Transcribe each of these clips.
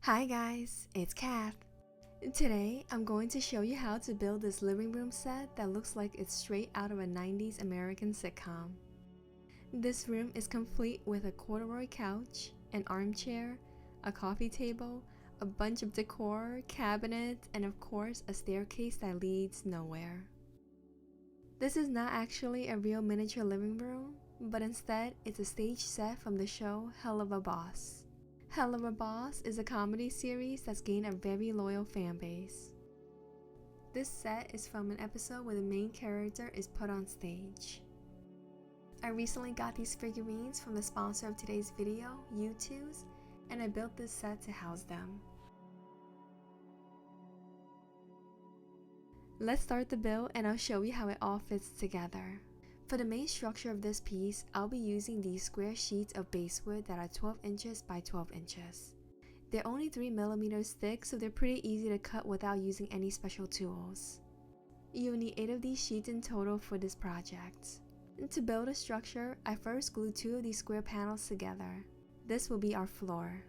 Hi guys, it's Kath. Today, I'm going to show you how to build this living room set that looks like it's straight out of a 90s American sitcom. This room is complete with a corduroy couch, an armchair, a coffee table, a bunch of decor, cabinets, and of course a staircase that leads nowhere. This is not actually a real miniature living room, but instead it's a stage set from the show Helluva Boss. Helluva Boss is a comedy series that's gained a very loyal fan base. This set is from an episode where the main character is put on stage. I recently got these figurines from the sponsor of today's video, U2's, and I built this set to house them. Let's start the build and I'll show you how it all fits together. For the main structure of this piece, I'll be using these square sheets of basswood that are 12 inches by 12 inches. They're only 3mm thick, so they're pretty easy to cut without using any special tools. You'll need 8 of these sheets in total for this project. And to build a structure, I first glue 2 of these square panels together. This will be our floor.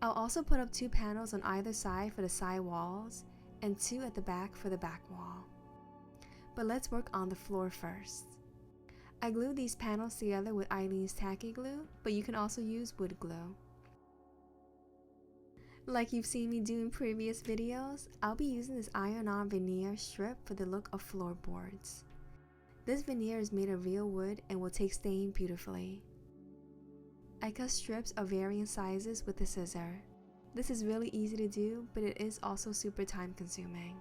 I'll also put up 2 panels on either side for the side walls, and 2 at the back for the back wall. But let's work on the floor first. I glued these panels together with Eileen's tacky glue, but you can also use wood glue. Like you've seen me do in previous videos, I'll be using this iron-on veneer strip for the look of floorboards. This veneer is made of real wood and will take stain beautifully. I cut strips of varying sizes with a scissor. This is really easy to do, but it is also super time consuming.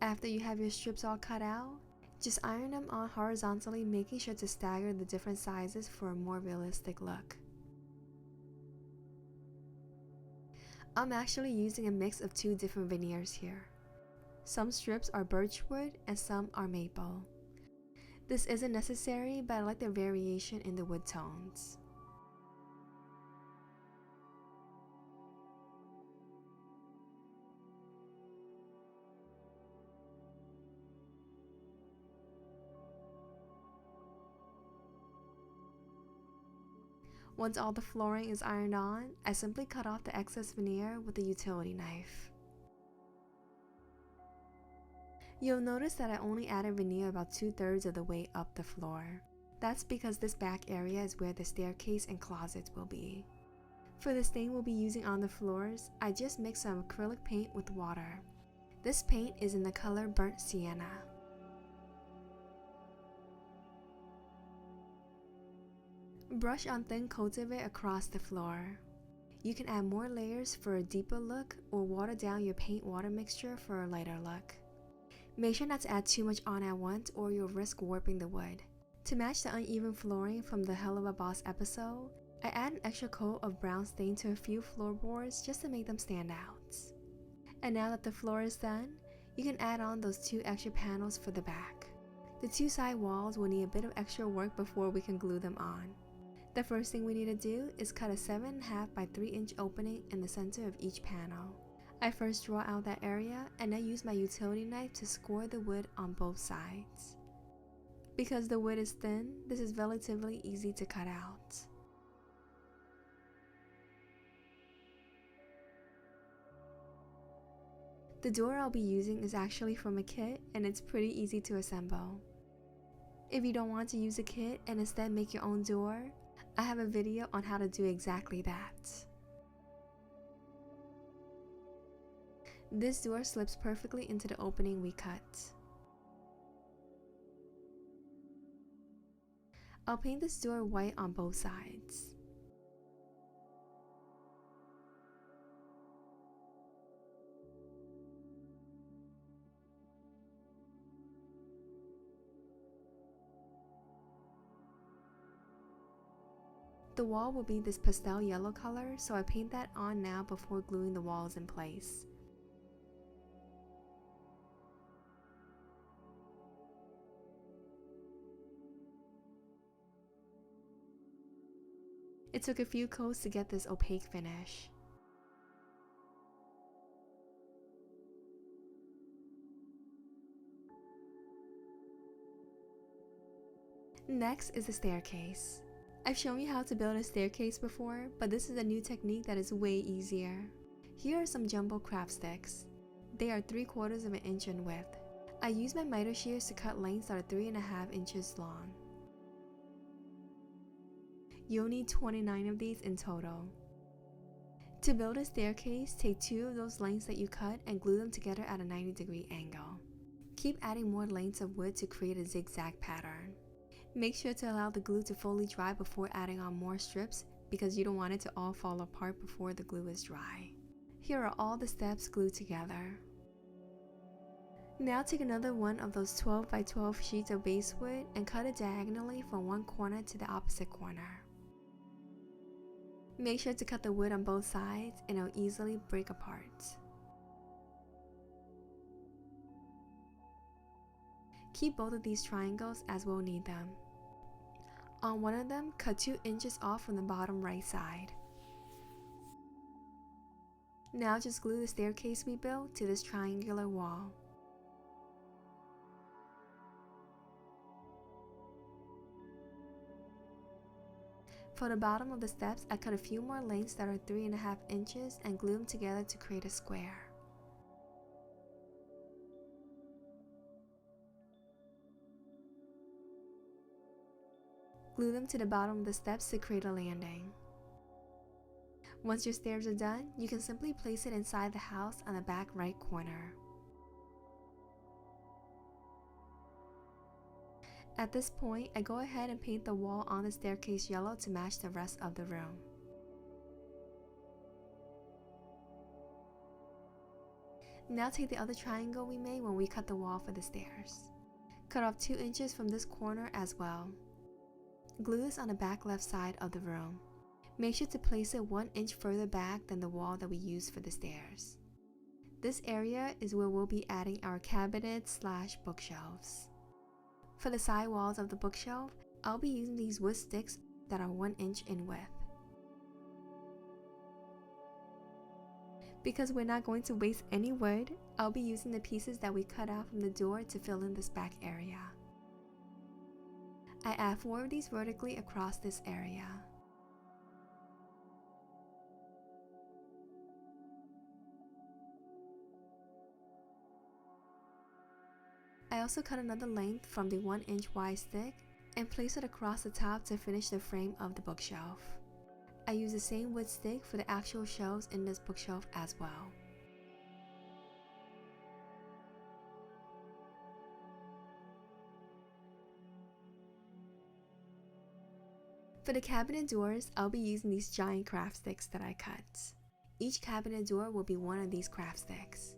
After you have your strips all cut out, just iron them on horizontally, making sure to stagger the different sizes for a more realistic look. I'm actually using a mix of 2 different veneers here. Some strips are birchwood and some are maple. This isn't necessary, but I like the variation in the wood tones. Once all the flooring is ironed on, I simply cut off the excess veneer with a utility knife. You'll notice that I only added veneer about 2/3 of the way up the floor. That's because this back area is where the staircase and closets will be. For the stain we'll be using on the floors, I just mixed some acrylic paint with water. This paint is in the color Burnt Sienna. Brush on thin coats of it across the floor. You can add more layers for a deeper look or water down your paint water mixture for a lighter look. Make sure not to add too much on at once or you'll risk warping the wood. To match the uneven flooring from the Helluva Boss episode, I add an extra coat of brown stain to a few floorboards just to make them stand out. And now that the floor is done, you can add on those 2 extra panels for the back. The 2 side walls will need a bit of extra work before we can glue them on. The first thing we need to do is cut a 7.5 by 3 inch opening in the center of each panel. I first draw out that area and then use my utility knife to score the wood on both sides. Because the wood is thin, this is relatively easy to cut out. The door I'll be using is actually from a kit and it's pretty easy to assemble. If you don't want to use a kit and instead make your own door, I have a video on how to do exactly that. This door slips perfectly into the opening we cut. I'll paint this door white on both sides. The wall will be this pastel yellow color, so I paint that on now before gluing the walls in place. It took a few coats to get this opaque finish. Next is the staircase. I've shown you how to build a staircase before, but this is a new technique that is way easier. Here are some jumbo craft sticks. They are 3/4 of an inch in width. I use my miter shears to cut lengths that are 3.5 inches long. You'll need 29 of these in total. To build a staircase, take 2 of those lengths that you cut and glue them together at a 90-degree angle. Keep adding more lengths of wood to create a zigzag pattern. Make sure to allow the glue to fully dry before adding on more strips because you don't want it to all fall apart before the glue is dry. Here are all the steps glued together. Now take another one of those 12 by 12 sheets of basswood and cut it diagonally from one corner to the opposite corner. Make sure to cut the wood on both sides and it'll easily break apart. Keep both of these triangles as we'll need them. On one of them, cut 2 inches off from the bottom right side. Now just glue the staircase we built to this triangular wall. For the bottom of the steps, I cut a few more lengths that are 3.5 inches and glue them together to create a square. Glue them to the bottom of the steps to create a landing. Once your stairs are done, you can simply place it inside the house on the back right corner. At this point, I go ahead and paint the wall on the staircase yellow to match the rest of the room. Now take the other triangle we made when we cut the wall for the stairs. Cut off 2 inches from this corner as well. Glue this on the back left side of the room. Make sure to place it 1 inch further back than the wall that we used for the stairs. This area is where we'll be adding our cabinets/bookshelves. For the side walls of the bookshelf, I'll be using these wood sticks that are 1 inch in width. Because we're not going to waste any wood, I'll be using the pieces that we cut out from the door to fill in this back area. I add 4 of these vertically across this area. I also cut another length from the 1 inch wide stick and place it across the top to finish the frame of the bookshelf. I use the same wood stick for the actual shelves in this bookshelf as well. For the cabinet doors, I'll be using these giant craft sticks that I cut. Each cabinet door will be one of these craft sticks.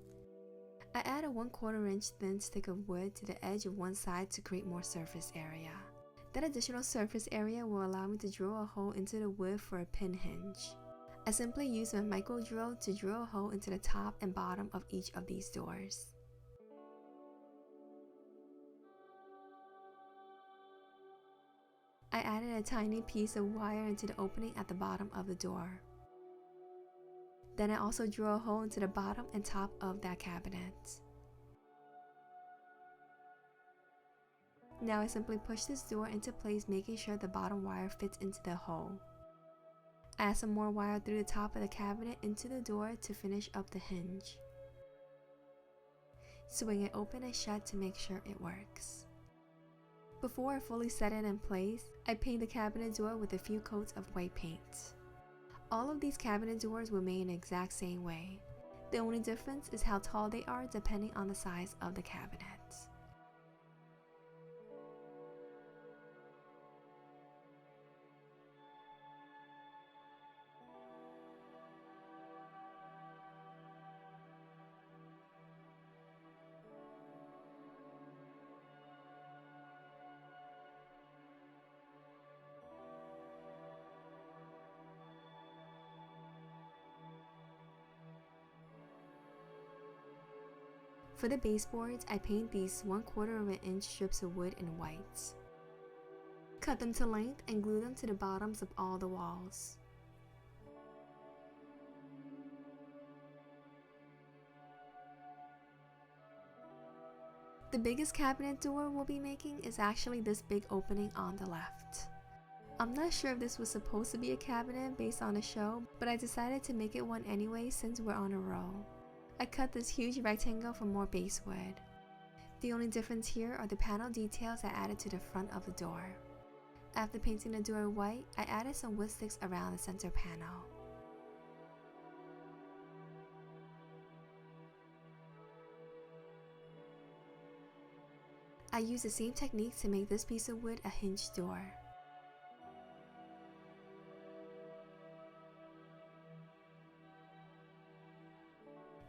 I add a 1/4 inch thin stick of wood to the edge of one side to create more surface area. That additional surface area will allow me to drill a hole into the wood for a pin hinge. I simply use my micro drill to drill a hole into the top and bottom of each of these doors. I added a tiny piece of wire into the opening at the bottom of the door. Then I also drill a hole into the bottom and top of that cabinet. Now I simply push this door into place, making sure the bottom wire fits into the hole. I add some more wire through the top of the cabinet into the door to finish up the hinge. Swing it open and shut to make sure it works. Before I fully set it in place, I paint the cabinet door with a few coats of white paint. All of these cabinet doors were made in the exact same way. The only difference is how tall they are depending on the size of the cabinet. For the baseboards, I paint these 1/4 inch strips of wood in white. Cut them to length and glue them to the bottoms of all the walls. The biggest cabinet door we'll be making is actually this big opening on the left. I'm not sure if this was supposed to be a cabinet based on the show, but I decided to make it one anyway since we're on a roll. I cut this huge rectangle for more basewood. The only difference here are the panel details I added to the front of the door. After painting the door white, I added some wood sticks around the center panel. I used the same technique to make this piece of wood a hinged door.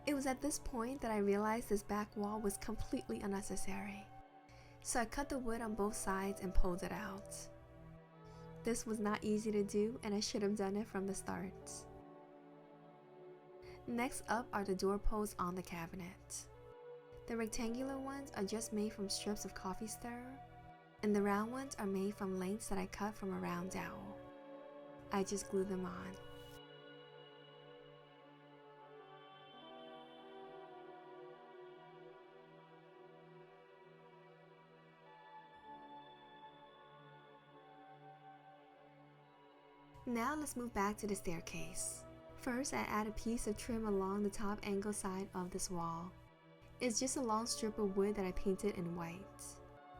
It was at this point that I realized this back wall was completely unnecessary. So I cut the wood on both sides and pulled it out. This was not easy to do and I should have done it from the start. Next up are the door posts on the cabinet. The rectangular ones are just made from strips of coffee stirrer, and the round ones are made from lengths that I cut from a round dowel. I just glue them on. Now let's move back to the staircase. First, I add a piece of trim along the top angle side of this wall. It's just a long strip of wood that I painted in white.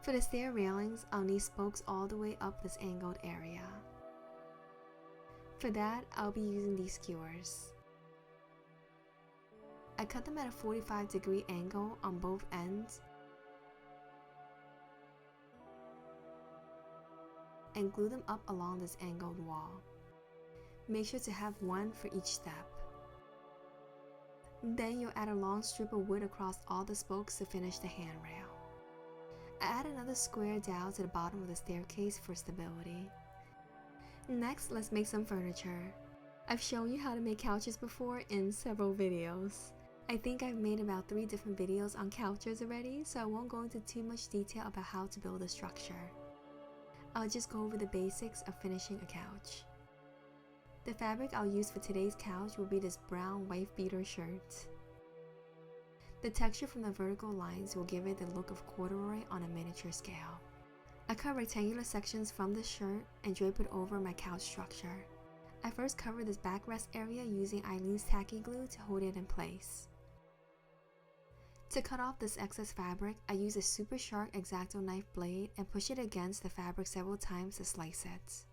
For the stair railings, I'll need spokes all the way up this angled area. For that, I'll be using these skewers. I cut them at a 45-degree angle on both ends and glue them up along this angled wall. Make sure to have one for each step. Then you'll add a long strip of wood across all the spokes to finish the handrail. I add another square dowel to the bottom of the staircase for stability. Next, let's make some furniture. I've shown you how to make couches before in several videos. I think I've made about 3 different videos on couches already, so I won't go into too much detail about how to build a structure. I'll just go over the basics of finishing a couch. The fabric I'll use for today's couch will be this brown wife beater shirt. The texture from the vertical lines will give it the look of corduroy on a miniature scale. I cut rectangular sections from the shirt and drape it over my couch structure. I first covered this backrest area using Eileen's tacky glue to hold it in place. To cut off this excess fabric, I use a super sharp X-Acto knife blade and push it against the fabric several times to slice it.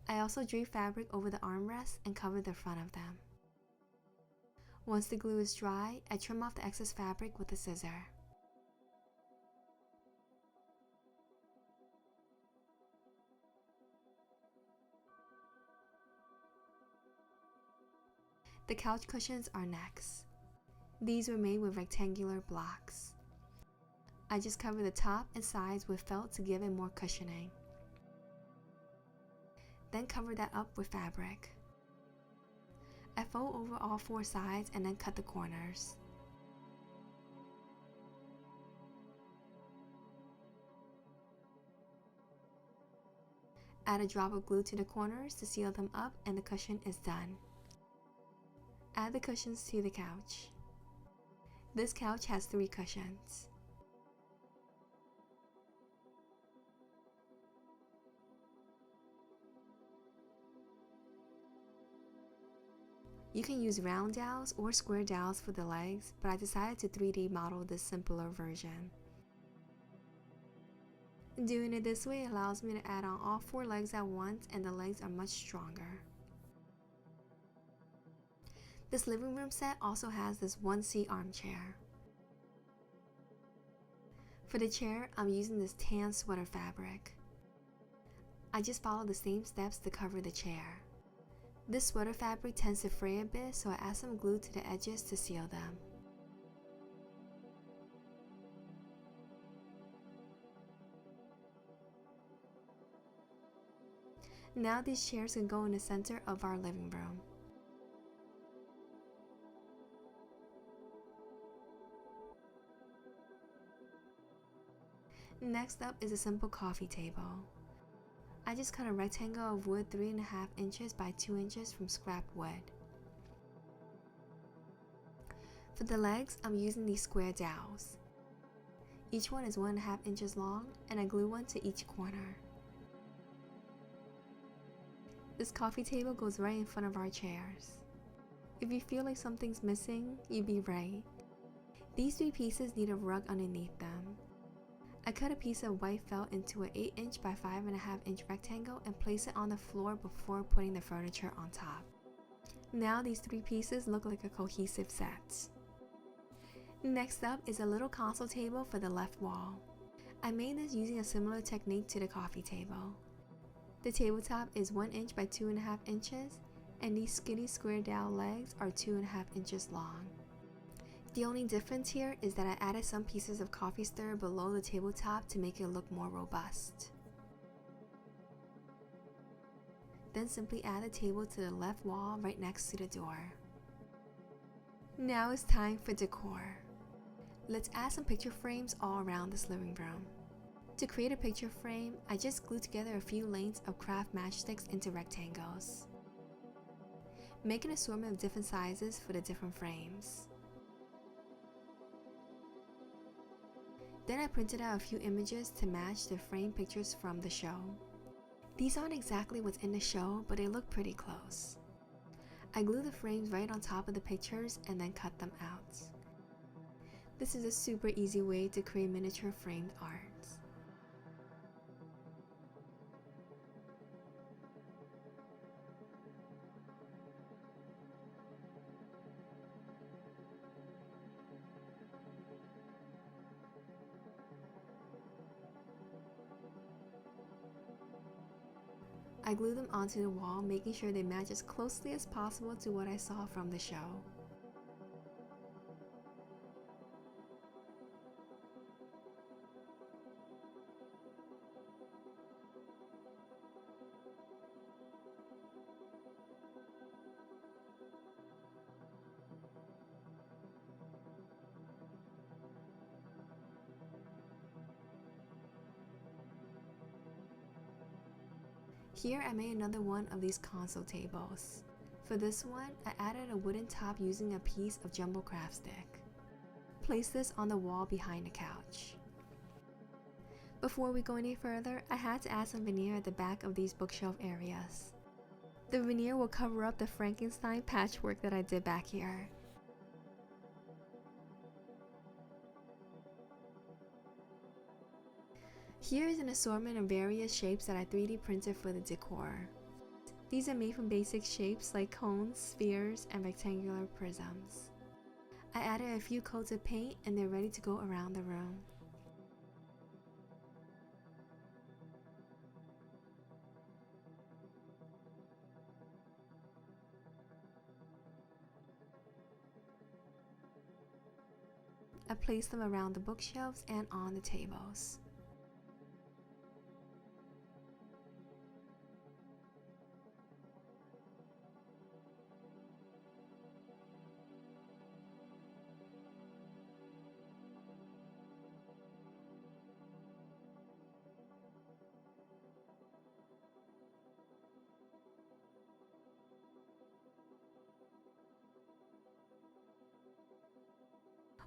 I also drape fabric over the armrests and cover the front of them. Once the glue is dry, I trim off the excess fabric with a scissor. The couch cushions are next. These were made with rectangular blocks. I just cover the top and sides with felt to give it more cushioning. Then cover that up with fabric. I fold over all 4 sides and then cut the corners. Add a drop of glue to the corners to seal them up and the cushion is done. Add the cushions to the couch. This couch has 3 cushions. You can use round dowels or square dowels for the legs, but I decided to 3D model this simpler version. Doing it this way allows me to add on all 4 legs at once, and the legs are much stronger. This living room set also has this 1-seat armchair. For the chair, I'm using this tan sweater fabric. I just follow the same steps to cover the chair. This sweater fabric tends to fray a bit, so I add some glue to the edges to seal them. Now these chairs can go in the center of our living room. Next up is a simple coffee table. I just cut a rectangle of wood 3.5 inches by 2 inches from scrap wood. For the legs, I'm using these square dowels. Each one is 1.5 inches long, and I glue one to each corner. This coffee table goes right in front of our chairs. If you feel like something's missing, you'd be right. These 3 pieces need a rug underneath them. I cut a piece of white felt into an 8-inch by 5.5 inch rectangle and place it on the floor before putting the furniture on top. Now these 3 pieces look like a cohesive set. Next up is a little console table for the left wall. I made this using a similar technique to the coffee table. The tabletop is 1 inch by 2.5 inches, and these skinny square dowel legs are 2.5 inches long. The only difference here is that I added some pieces of coffee stirrer below the tabletop to make it look more robust. Then simply add the table to the left wall right next to the door. Now it's time for decor. Let's add some picture frames all around this living room. To create a picture frame, I just glued together a few lengths of craft matchsticks into rectangles. Make an assortment of different sizes for the different frames. Then I printed out a few images to match the frame pictures from the show. These aren't exactly what's in the show, but they look pretty close. I glued the frames right on top of the pictures and then cut them out. This is a super easy way to create miniature framed art. I glue them onto the wall, making sure they match as closely as possible to what I saw from the show. Here I made another one of these console tables. For this one, I added a wooden top using a piece of jumbo craft stick. Place this on the wall behind the couch. Before we go any further, I had to add some veneer at the back of these bookshelf areas. The veneer will cover up the Frankenstein patchwork that I did back here. Here is an assortment of various shapes that I 3D printed for the decor. These are made from basic shapes like cones, spheres, and rectangular prisms. I added a few coats of paint and they're ready to go around the room. I placed them around the bookshelves and on the tables.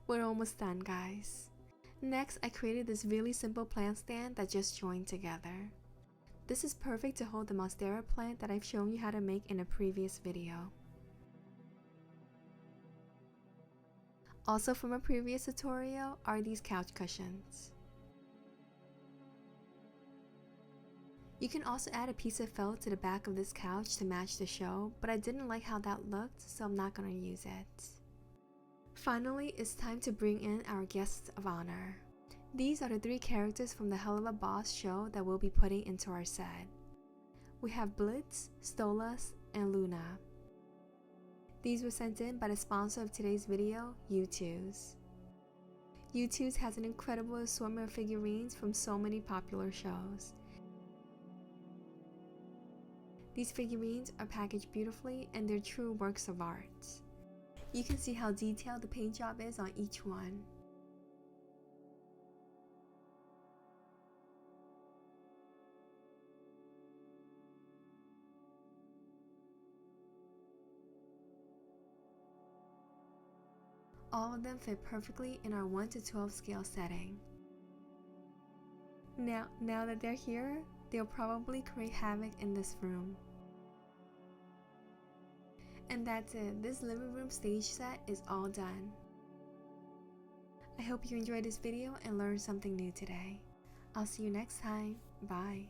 We're almost done, guys. Next, I created this really simple plant stand that just joined together. This is perfect to hold the monstera plant that I've shown you how to make in a previous video. Also from a previous tutorial are these couch cushions. You can also add a piece of felt to the back of this couch to match the show, but I didn't like how that looked, so I'm not going to use it. Finally, it's time to bring in our guests of honor. These are the 3 characters from the Helluva Boss show that we'll be putting into our set. We have Blitz, Stolas, and Luna. These were sent in by the sponsor of today's video, U2's. U2's has an incredible assortment of figurines from so many popular shows. These figurines are packaged beautifully and they're true works of art. You can see how detailed the paint job is on each one. all of them fit perfectly in our 1 to 12 scale setting. Now that they're here, they'll probably create havoc in this room. And that's it, this living room stage set is all done. I hope you enjoyed this video and learned something new today. I'll see you next time. Bye.